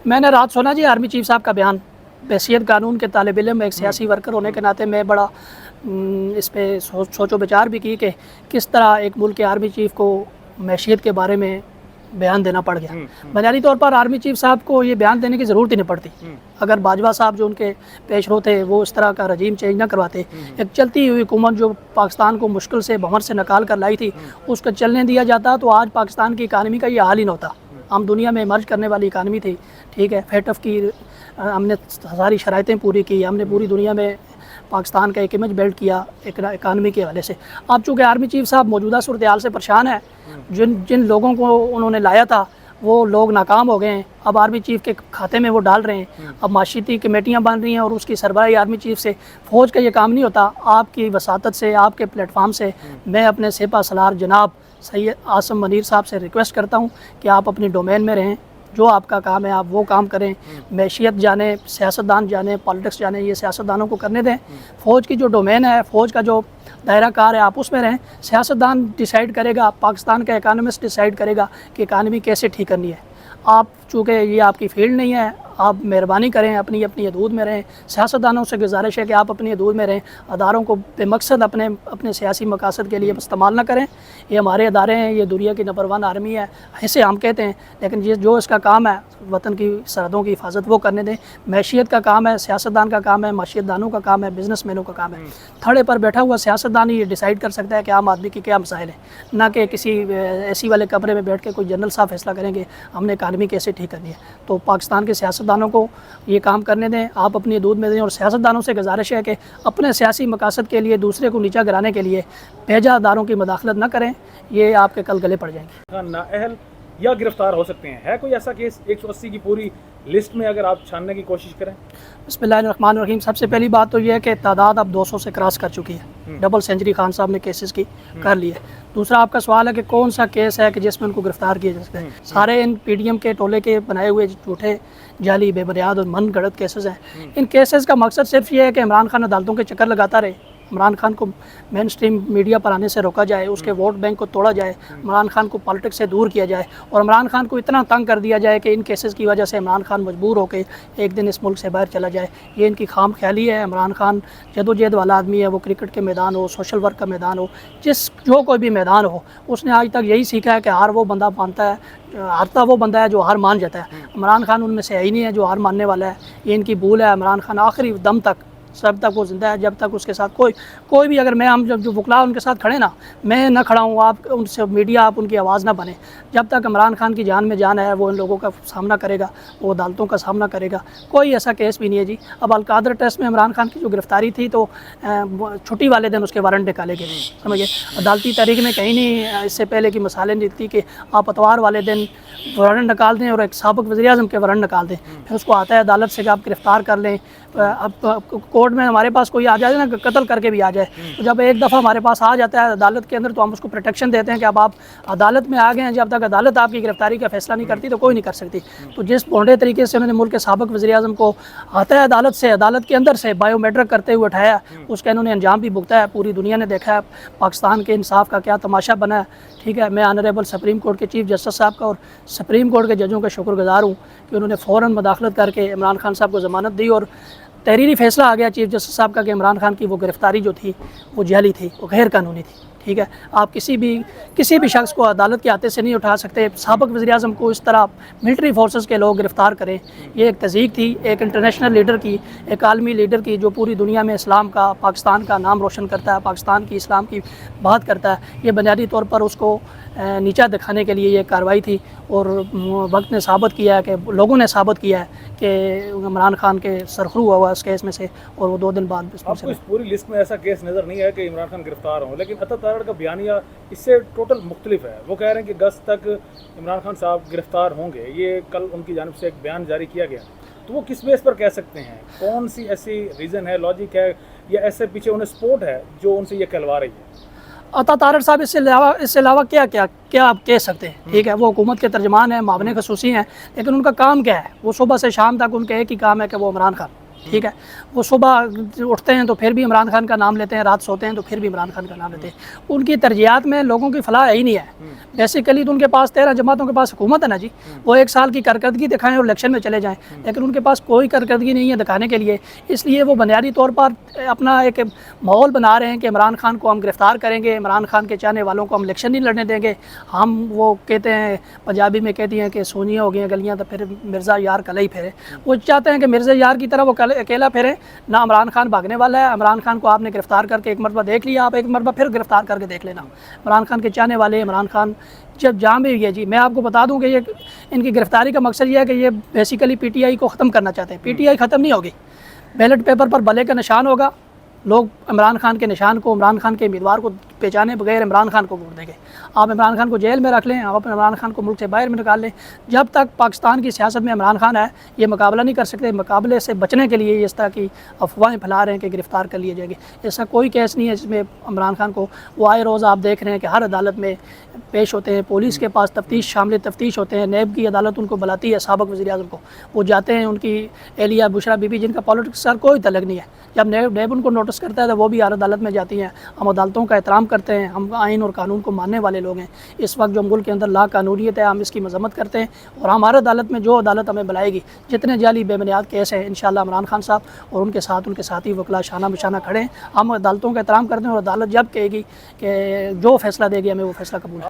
میں نے رات سنا جی آرمی چیف صاحب کا بیان، بحیثیت قانون کے طالب علم ایک سیاسی ورکر ہونے کے ناطے میں بڑا اس پہ سوچ و بچار بھی کی کہ کس طرح ایک ملک کے آرمی چیف کو معیشت کے بارے میں بیان دینا پڑ گیا۔ بنیادی طور پر آرمی چیف صاحب کو یہ بیان دینے کی ضرورت ہی نہیں پڑتی اگر باجوہ صاحب جو ان کے پیش رو تھے وہ اس طرح کا رجیم چینج نہ کرواتے۔ ایک چلتی ہوئی حکومت جو پاکستان کو مشکل سے بھنور سے نکال کر لائی تھی اس کو چلنے دیا جاتا تو آج پاکستان کی اکانومی کا یہ حال ہی نہ ہوتا۔ ہم دنیا میں مرج کرنے والی اکانومی تھی، ٹھیک ہے، فیٹف کی ہم نے ساری شرائطیں پوری کی، ہم نے پوری دنیا میں پاکستان کا ایک امیج بلڈ کیا اکانومی کے حوالے سے۔ اب چونکہ آرمی چیف صاحب موجودہ صورتحال سے پریشان ہے، جن لوگوں کو انہوں نے لایا تھا وہ لوگ ناکام ہو گئے ہیں، اب آرمی چیف کے کھاتے میں وہ ڈال رہے ہیں، اب معاشیتی کمیٹیاں بن رہی ہیں اور اس کی سربراہی آرمی چیف سے۔ فوج کا یہ کام نہیں ہوتا۔ آپ کی وساطت سے، آپ کے پلیٹ فارم سے میں اپنے سپہ سالار جناب سید عاصم منیر صاحب سے ریکویسٹ کرتا ہوں کہ آپ اپنی ڈومین میں رہیں، جو آپ کا کام ہے آپ وہ کام کریں، معیشت جانیں، سیاستدان جانیں، پالیٹکس جانیں، یہ سیاستدانوں کو کرنے دیں۔ فوج کی جو ڈومین ہے، فوج کا جو دائرہ کار ہے آپ اس میں رہیں، سیاستدان ڈیسائیڈ کرے گا، پاکستان کا اکانومسٹ ڈیسائیڈ کرے گا کہ اکانومی کیسے ٹھیک کرنی ہے۔ آپ چونکہ یہ آپ کی فیلڈ نہیں ہے، آپ مہربانی کریں اپنی حدود میں رہیں۔ سیاستدانوں سے گزارش ہے کہ آپ اپنی حدود میں رہیں، اداروں کو بے مقصد اپنے سیاسی مقاصد کے لیے استعمال نہ کریں۔ یہ ہمارے ادارے ہیں، یہ دنیا کی نمبر 1 آرمی ہے، ایسے ہم کہتے ہیں، لیکن جو اس کا کام ہے وطن کی سرحدوں کی حفاظت وہ کرنے دیں۔ معیشت کا کام ہے، سیاستدان کا کام ہے، معیشت دانوں کا کام ہے، بزنس مینوں کا کام ہے۔ تھڑے پر بیٹھا ہوا سیاستدان ہی یہ ڈیسائیڈ کر سکتا ہے کہ عام آدمی کی کیا مسائل ہیں، نہ کہ کسی اے سی والے کمرے میں بیٹھ کے کوئی جنرل صاحب فیصلہ کریں گے ہم نے اکانومی کیسے ٹھیک کرنی ہے۔ تو پاکستان کے سیاستدانوں کو یہ کام کرنے دیں، آپ اپنی حدود میں دیں، اور سیاستدانوں سے گزارش ہے کہ اپنے سیاسی مقاصد کے لیے دوسرے کو نیچا گرانے کے لیے بھیجا اداروں کی مداخلت نہ کریں، یہ آپ کے کل گلے پڑ جائیں گے۔ نااہل یا گرفتار ہو سکتے ہیں، ہے کوئی ایسا کیس 180 کی پوری لسٹ میں اگر آپ چھاننے کی کوشش کریں؟ بسم اللہ الرحمن الرحیم۔ سب سے پہلی بات تو یہ ہے کہ تعداد اب 200 سے کراس کر چکی ہے، ڈبل سینچری خان صاحب نے کیسز کی کر لی ہے۔ دوسرا آپ کا سوال ہے کہ کون سا کیس ہے کہ جس میں ان کو گرفتار کیا جا سکتا ہے۔ سارے ان پی ڈی ایم کے ٹولے کے بنائے ہوئے جھوٹے جعلی بے بنیاد اور من گھڑت کیسز ہیں۔ ان کیسز کا مقصد صرف یہ ہے کہ عمران خان عدالتوں کے چکر لگاتا رہے، عمران خان کو مین سٹریم میڈیا پر آنے سے روکا جائے، اس کے ووٹ بینک کو توڑا جائے، عمران خان کو پالیٹکس سے دور کیا جائے، اور عمران خان کو اتنا تنگ کر دیا جائے کہ ان کیسز کی وجہ سے عمران خان مجبور ہو کے ایک دن اس ملک سے باہر چلا جائے۔ یہ ان کی خام خیالی ہے۔ عمران خان جدوجہد والا آدمی ہے، وہ کرکٹ کے میدان ہو، سوشل ورک کا میدان ہو، جو کوئی بھی میدان ہو، اس نے آج تک یہی سیکھا ہے کہ ہار وہ بندہ مانتا ہے، ہارتا وہ بندہ ہے جو ہار مان جاتا ہے۔ عمران خان ان میں سے ہے ہی نہیں ہے جو ہار ماننے والا ہے، یہ ان کی بھول ہے۔ عمران خان آخری دم تک، جب تک وہ زندہ ہے، جب تک اس کے ساتھ کوئی بھی، اگر ہم جو وکلا ان کے ساتھ کھڑے نا، میں نہ کھڑا ہوں، آپ ان سے میڈیا آپ ان کی آواز نہ بنے، جب تک عمران خان کی جان میں جان ہے وہ ان لوگوں کا سامنا کرے گا، وہ عدالتوں کا سامنا کرے گا۔ کوئی ایسا کیس بھی نہیں ہے جی۔ اب القادر ٹیسٹ میں عمران خان کی جو گرفتاری تھی تو چھٹی والے دن اس کے وارنٹ نکالے گئے، سمجھے، عدالتی تاریخ میں کہیں نہیں اس سے پہلے کی مثالیں نہیں تھی کہ آپ اتوار والے دن وارنٹ نکال دیں اور ایک سابق وزیر اعظم کے وارنٹ نکال دیں، پھر اس کو آتا ہے عدالت سے کہ آپ گرفتار کر لیں۔ اب کورٹ میں ہمارے پاس کوئی آ جائے نا، قتل کر کے بھی آ جائے، تو جب ایک دفعہ ہمارے پاس آ جاتا ہے عدالت کے اندر تو ہم اس کو پروٹیکشن دیتے ہیں کہ اب آپ عدالت میں آ گئے ہیں، جب تک عدالت آپ کی گرفتاری کا فیصلہ نہیں کرتی تو کوئی نہیں کر سکتی۔ تو جس بونڈے طریقے سے انہوں نے ملک کے سابق وزیر اعظم کو آتا ہے عدالت سے، عدالت کے اندر سے بایو میٹرک کرتے ہوئے اٹھایا، اس کا انہوں نے انجام بھی بھگتا ہے، پوری دنیا نے دیکھا ہے پاکستان کے انصاف کا کیا تماشا بنا ہے، ٹھیک ہے۔ میں آنریبل سپریم کورٹ کے چیف جسٹس صاحب کا اور سپریم کورٹ کے ججوں کا شکر گزار ہوں کہ انہوں نے فوراً مداخلت کر کے عمران خان صاحب کو ضمانت دی، اور تحریری فیصلہ آ گیا چیف جسٹس صاحب کا کہ عمران خان کی وہ گرفتاری جو تھی وہ جعلی تھی، وہ غیر قانونی تھی، ٹھیک ہے۔ آپ کسی بھی شخص کو عدالت کے ہاتھے سے نہیں اٹھا سکتے۔ سابق وزیر اعظم کو اس طرح ملٹری فورسز کے لوگ گرفتار کریں، یہ ایک تذیق تھی، ایک انٹرنیشنل لیڈر کی، ایک عالمی لیڈر کی، جو پوری دنیا میں اسلام کا، پاکستان کا نام روشن کرتا ہے، پاکستان کی اسلام کی بات کرتا ہے۔ یہ بنیادی طور پر اس کو نیچا دکھانے کے لیے یہ کارروائی تھی، اور وقت نے ثابت کیا ہے کہ لوگوں نے ثابت کیا ہے کہ عمران خان کے سرخرو ہوا اس کیس میں سے، اور وہ 2 دن بعد آپ کو اس پوری لسٹ میں ایسا کیس نظر نہیں ہے کہ عمران خان گرفتار ہوں، لیکن عطا تارڑ کا بیانیہ اس سے ٹوٹل مختلف ہے۔ وہ کہہ رہے ہیں کہ اگست تک عمران خان صاحب گرفتار ہوں گے، یہ کل ان کی جانب سے ایک بیان جاری کیا گیا، تو وہ کس بیس پر کہہ سکتے ہیں؟ کون سی ایسی ریزن ہے، لاجک ہے، یا ایسے پیچھے انہیں سپورٹ ہے جو ان سے یہ کہلوا رہی ہے؟ عطا تارڑ صاحب اس سے علاوہ کیا آپ کہہ سکتے ہیں، ٹھیک ہے۔ وہ حکومت کے ترجمان ہیں، معاون خصوصی ہیں، لیکن ان کا کام کیا ہے؟ وہ صبح سے شام تک ان کا ایک ہی کام ہے کہ وہ عمران خان ٹھیک ہے. وہ صبح اٹھتے ہیں تو پھر بھی عمران خان کا نام لیتے ہیں, رات سوتے ہیں تو پھر بھی عمران خان کا نام لیتے ہیں. ان کی ترجیحات میں لوگوں کی فلاح ہی نہیں ہے. بیسیکلی تو ان کے پاس 13 جماعتوں کے پاس حکومت ہے نا جی, وہ 1 سال کی کارکردگی دکھائیں اور الیکشن میں چلے جائیں, لیکن ان کے پاس کوئی کارکردگی نہیں ہے دکھانے کے لیے. اس لیے وہ بنیادی طور پر اپنا ایک ماحول بنا رہے ہیں کہ عمران خان کو ہم گرفتار کریں گے, عمران خان کے چاہنے والوں کو ہم الیکشن نہیں لڑنے دیں گے. ہم وہ کہتے ہیں, پنجابی میں کہتی ہیں کہ سونیاں ہو گئی ہیں گلیاں تو پھر مرزا یار کلا ہی پھیرے. وہ چاہتے ہیں کہ مرزا یار کی طرح وہ اکیلا پھیرے. نہ عمران خان بھاگنے والا ہے. عمران خان کو آپ نے گرفتار کر کے ایک مرتبہ دیکھ لیا, آپ ایک مرتبہ پھر گرفتار کر کے دیکھ لینا. عمران خان کے چاہنے والے, عمران خان جب جہاں بھی ہوئی ہے جی, میں آپ کو بتا دوں کہ یہ ان کی گرفتاری کا مقصد یہ ہے کہ یہ بیسیکلی پی ٹی آئی کو ختم کرنا چاہتے ہیں. پی ٹی آئی ختم نہیں ہوگی. بیلٹ پیپر پر بھلے کا نشان ہوگا, لوگ عمران خان کے نشان کو, عمران خان کے امیدوار کو پہچانے بغیر عمران خان کو ووٹ دیں گے. آپ عمران خان کو جیل میں رکھ لیں, آپ عمران خان کو ملک سے باہر میں نکال لیں, جب تک پاکستان کی سیاست میں عمران خان ہے یہ مقابلہ نہیں کر سکتے. مقابلے سے بچنے کے لیے اس طرح کی افواہیں پھیلا رہے ہیں کہ گرفتار کر لیے جائیں گے. ایسا کوئی کیس نہیں ہے جس میں عمران خان کو, وہ آئے روز آپ دیکھ رہے ہیں کہ ہر عدالت میں پیش ہوتے ہیں, پولیس کے پاس تفتیش شامل تفتیش ہوتے ہیں, نیب کی عدالت ان کو بلاتی ہے, سابق وزیر اعظم کو, وہ جاتے ہیں. ان کی اہلیہ بشرا بی بی جن کا پالیٹکس سر کوئی تعلق نہیں ہے, جب نیب ان کو نوٹس کرتا ہے تو وہ بھی ہر عدالت میں جاتی ہیں. ہم عدالتوں کا احترام کرتے ہیں, ہم آئین اور قانون کو ماننے والے لوگ ہیں. اس وقت جو ملک کے اندر لا قانونیت ہے ہم اس کی مذمت کرتے ہیں, اور ہمارے عدالت میں جو عدالت ہمیں بلائے گی, جتنے جعلی بے بنیاد کیس ہیں, انشاءاللہ عمران خان صاحب اور ان کے ساتھ ان کے ساتھی وکلا شانہ بشانہ کھڑے ہیں. ہم عدالتوں کا احترام کرتے ہیں, اور عدالت جب کہے گی کہ جو فیصلہ دے گی ہمیں وہ فیصلہ قبول ہے.